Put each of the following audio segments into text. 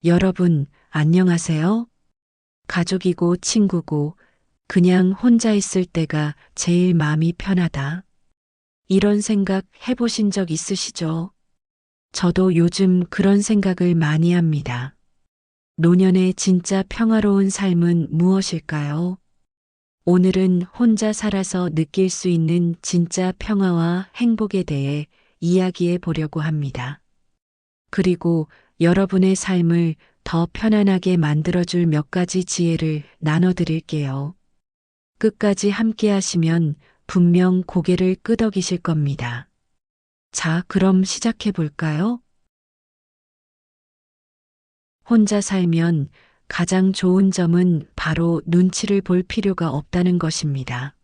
여러분, 안녕하세요? 가족이고 친구고 그냥 혼자 있을 때가 제일 마음이 편하다. 이런 생각 해보신 적 있으시죠? 저도 요즘 그런 생각을 많이 합니다. 노년의 진짜 평화로운 삶은 무엇일까요? 오늘은 혼자 살아서 느낄 수 있는 진짜 평화와 행복에 대해 이야기해 보려고 합니다. 그리고 여러분의 삶을 더 편안하게 만들어줄 몇 가지 지혜를 나눠드릴게요. 끝까지 함께 하시면 분명 고개를 끄덕이실 겁니다. 자, 그럼 시작해 볼까요? 혼자 살면 가장 좋은 점은 바로 눈치를 볼 필요가 없다는 것입니다.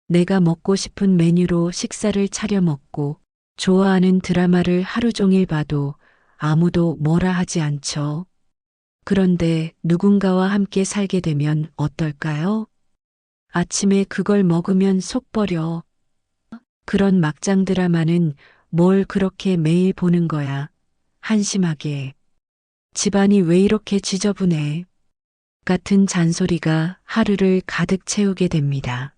내가 먹고 싶은 메뉴로 식사를 차려 먹고 좋아하는 드라마를 하루 종일 봐도 아무도 뭐라 하지 않죠. 그런데 누군가와 함께 살게 되면 어떨까요? 아침에 그걸 먹으면 속 버려. 그런 막장 드라마는 뭘 그렇게 매일 보는 거야. 한심하게. 집안이 왜 이렇게 지저분해. 같은 잔소리가 하루를 가득 채우게 됩니다.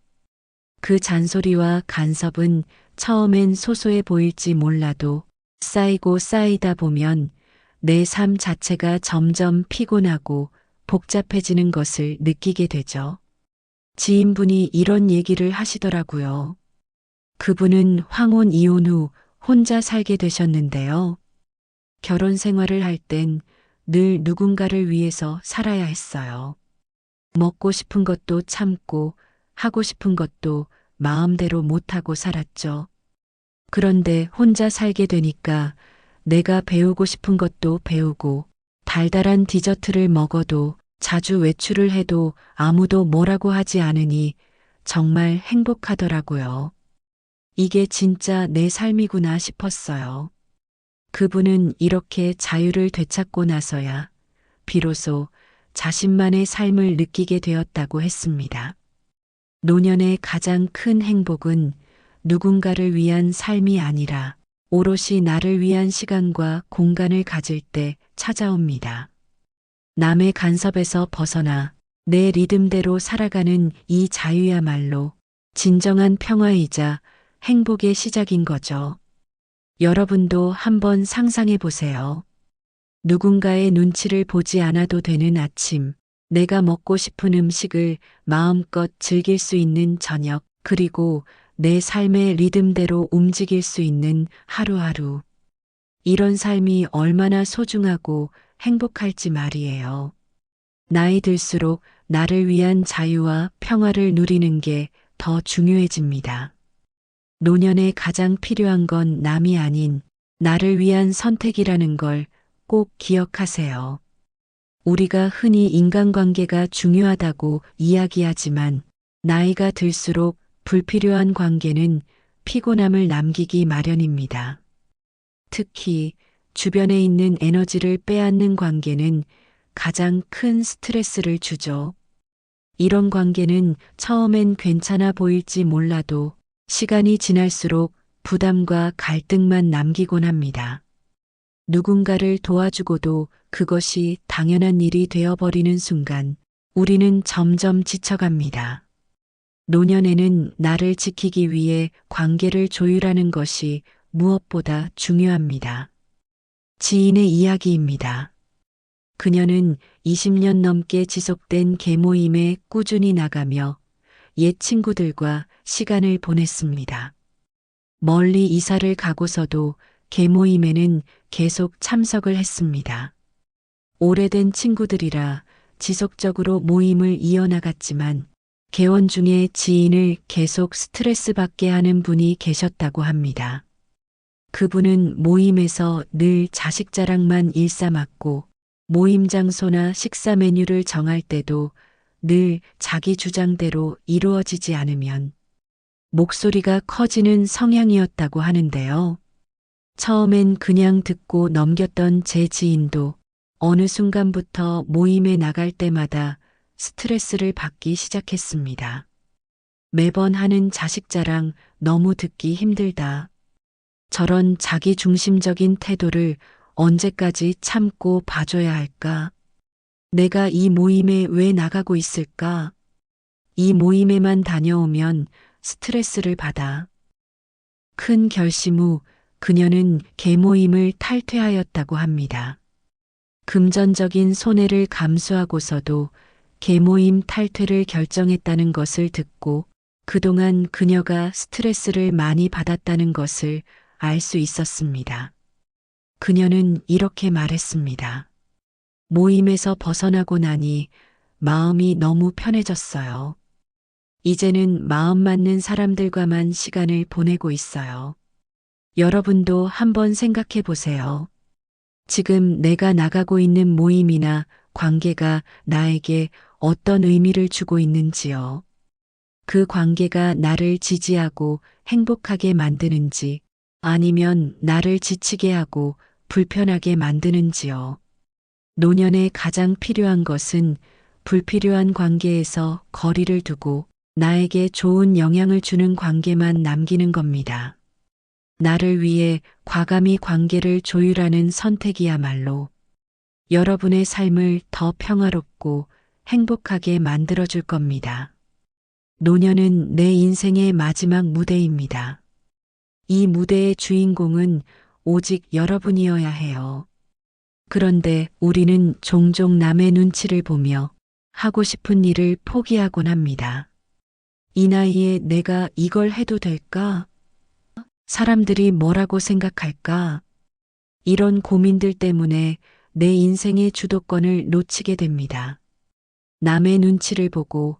그 잔소리와 간섭은 처음엔 소소해 보일지 몰라도 쌓이고 쌓이다 보면 내 삶 자체가 점점 피곤하고 복잡해지는 것을 느끼게 되죠. 지인분이 이런 얘기를 하시더라고요. 그분은 황혼 이혼 후 혼자 살게 되셨는데요. 결혼 생활을 할 땐 늘 누군가를 위해서 살아야 했어요. 먹고 싶은 것도 참고 하고 싶은 것도 마음대로 못하고 살았죠. 그런데 혼자 살게 되니까 내가 배우고 싶은 것도 배우고 달달한 디저트를 먹어도 자주 외출을 해도 아무도 뭐라고 하지 않으니 정말 행복하더라고요. 이게 진짜 내 삶이구나 싶었어요. 그분은 이렇게 자유를 되찾고 나서야 비로소 자신만의 삶을 느끼게 되었다고 했습니다. 노년의 가장 큰 행복은 누군가를 위한 삶이 아니라 오롯이 나를 위한 시간과 공간을 가질 때 찾아옵니다. 남의 간섭에서 벗어나 내 리듬대로 살아가는 이 자유야말로 진정한 평화이자 행복의 시작인 거죠. 여러분도 한번 상상해 보세요. 누군가의 눈치를 보지 않아도 되는 아침, 내가 먹고 싶은 음식을 마음껏 즐길 수 있는 저녁, 그리고 내 삶의 리듬대로 움직일 수 있는 하루하루. 이런 삶이 얼마나 소중하고 행복할지 말이에요. 나이 들수록 나를 위한 자유와 평화를 누리는 게 더 중요해집니다. 노년에 가장 필요한 건 남이 아닌 나를 위한 선택이라는 걸 꼭 기억하세요. 우리가 흔히 인간관계가 중요하다고 이야기하지만 나이가 들수록 불필요한 관계는 피곤함을 남기기 마련입니다. 특히 주변에 있는 에너지를 빼앗는 관계는 가장 큰 스트레스를 주죠. 이런 관계는 처음엔 괜찮아 보일지 몰라도 시간이 지날수록 부담과 갈등만 남기곤 합니다. 누군가를 도와주고도 그것이 당연한 일이 되어버리는 순간 우리는 점점 지쳐갑니다. 노년에는 나를 지키기 위해 관계를 조율하는 것이 무엇보다 중요합니다. 지인의 이야기입니다. 그녀는 20년 넘게 지속된 계모임에 꾸준히 나가며 옛 친구들과 시간을 보냈습니다. 멀리 이사를 가고서도 계모임에는 계속 참석을 했습니다. 오래된 친구들이라 지속적으로 모임을 이어나갔지만 개원 중에 지인을 계속 스트레스 받게 하는 분이 계셨다고 합니다. 그분은 모임에서 늘 자식 자랑만 일삼았고 모임 장소나 식사 메뉴를 정할 때도 늘 자기 주장대로 이루어지지 않으면 목소리가 커지는 성향이었다고 하는데요. 처음엔 그냥 듣고 넘겼던 제 지인도 어느 순간부터 모임에 나갈 때마다 스트레스를 받기 시작했습니다. 매번 하는 자식 자랑 너무 듣기 힘들다. 저런 자기 중심적인 태도를 언제까지 참고 봐줘야 할까? 내가 이 모임에 왜 나가고 있을까? 이 모임에만 다녀오면 스트레스를 받아. 큰 결심 후 그녀는 계모임을 탈퇴하였다고 합니다. 금전적인 손해를 감수하고서도 계모임 탈퇴를 결정했다는 것을 듣고 그동안 그녀가 스트레스를 많이 받았다는 것을 알 수 있었습니다. 그녀는 이렇게 말했습니다. 모임에서 벗어나고 나니 마음이 너무 편해졌어요. 이제는 마음 맞는 사람들과만 시간을 보내고 있어요. 여러분도 한번 생각해 보세요. 지금 내가 나가고 있는 모임이나 관계가 나에게 어떤 의미를 주고 있는지요. 그 관계가 나를 지지하고 행복하게 만드는지 아니면 나를 지치게 하고 불편하게 만드는지요. 노년에 가장 필요한 것은 불필요한 관계에서 거리를 두고 나에게 좋은 영향을 주는 관계만 남기는 겁니다. 나를 위해 과감히 관계를 조율하는 선택이야말로 여러분의 삶을 더 평화롭고 행복하게 만들어줄 겁니다. 노년은 내 인생의 마지막 무대입니다. 이 무대의 주인공은 오직 여러분이어야 해요. 그런데 우리는 종종 남의 눈치를 보며 하고 싶은 일을 포기하곤 합니다. 이 나이에 내가 이걸 해도 될까? 사람들이 뭐라고 생각할까? 이런 고민들 때문에 내 인생의 주도권을 놓치게 됩니다. 남의 눈치를 보고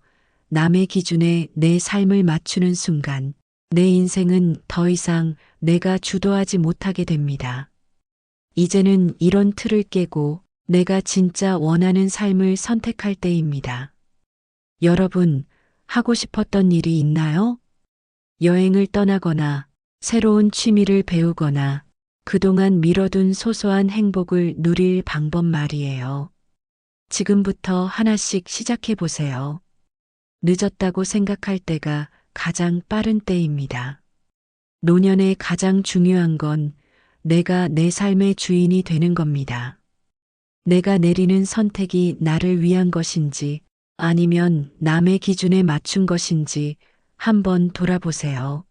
남의 기준에 내 삶을 맞추는 순간 내 인생은 더 이상 내가 주도하지 못하게 됩니다. 이제는 이런 틀을 깨고 내가 진짜 원하는 삶을 선택할 때입니다. 여러분, 하고 싶었던 일이 있나요? 여행을 떠나거나 새로운 취미를 배우거나 그동안 미뤄둔 소소한 행복을 누릴 방법 말이에요. 지금부터 하나씩 시작해 보세요. 늦었다고 생각할 때가 가장 빠른 때입니다. 노년에 가장 중요한 건 내가 내 삶의 주인이 되는 겁니다. 내가 내리는 선택이 나를 위한 것인지 아니면 남의 기준에 맞춘 것인지 한번 돌아보세요.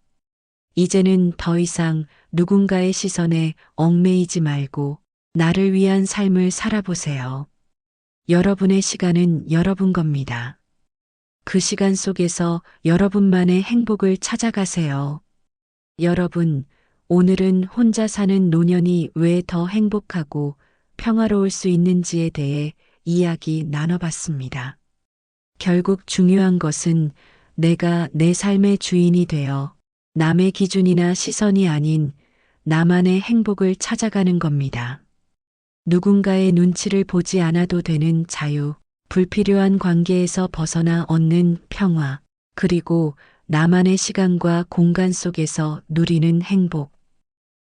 이제는 더 이상 누군가의 시선에 얽매이지 말고 나를 위한 삶을 살아보세요. 여러분의 시간은 여러분 겁니다. 그 시간 속에서 여러분만의 행복을 찾아가세요. 여러분, 오늘은 혼자 사는 노년이 왜 더 행복하고 평화로울 수 있는지에 대해 이야기 나눠봤습니다. 결국 중요한 것은 내가 내 삶의 주인이 되어 남의 기준이나 시선이 아닌 나만의 행복을 찾아가는 겁니다. 누군가의 눈치를 보지 않아도 되는 자유, 불필요한 관계에서 벗어나 얻는 평화, 그리고 나만의 시간과 공간 속에서 누리는 행복.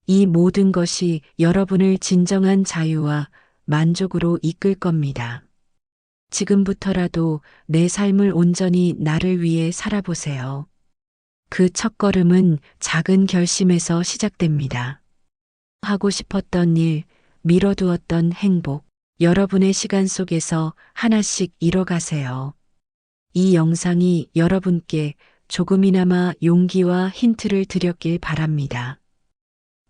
이 모든 것이 여러분을 진정한 자유와 만족으로 이끌 겁니다. 지금부터라도 내 삶을 온전히 나를 위해 살아보세요. 그 첫걸음은 작은 결심에서 시작됩니다. 하고 싶었던 일, 미뤄두었던 행복, 여러분의 시간 속에서 하나씩 이뤄가세요. 이 영상이 여러분께 조금이나마 용기와 힌트를 드렸길 바랍니다.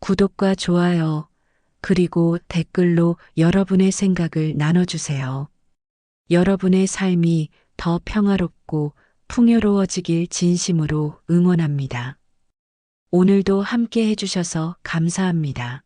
구독과 좋아요, 그리고 댓글로 여러분의 생각을 나눠주세요. 여러분의 삶이 더 평화롭고 풍요로워지길 진심으로 응원합니다. 오늘도 함께 해주셔서 감사합니다.